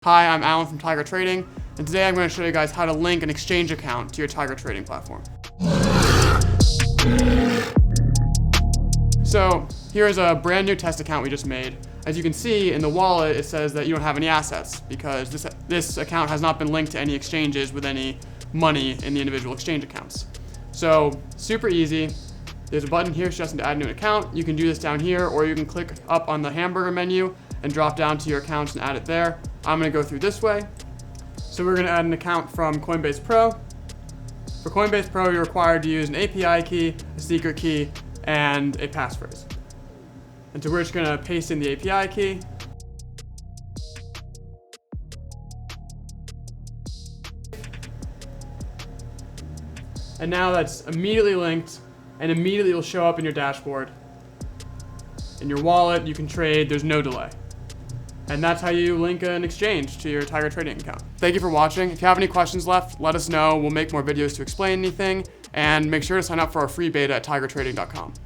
Hi, I'm Alan from Tiger Trading, and today I'm going to show you guys how to link an exchange account to your Tiger Trading platform. So here's a brand new test account we just made. As you can see in the wallet, it says that you don't have any assets because this account has not been linked to any exchanges with any money in the individual exchange accounts. So super easy. There's a button here suggesting to add a new account. You can do this down here, or you can click up on the hamburger menu and drop down to your accounts and add it there. I'm gonna go through this way. So we're gonna add an account from Coinbase Pro. For Coinbase Pro, you're required to use an API key, a secret key, and a passphrase. And so we're just gonna paste in the API key. And now that's immediately linked and immediately will show up in your dashboard. In your wallet, you can trade, there's no delay. And that's how you link an exchange to your Tiger Trading account. Thank you for watching. If you have any questions left, let us know. We'll make more videos to explain anything. And make sure to sign up for our free beta at tigertrading.com.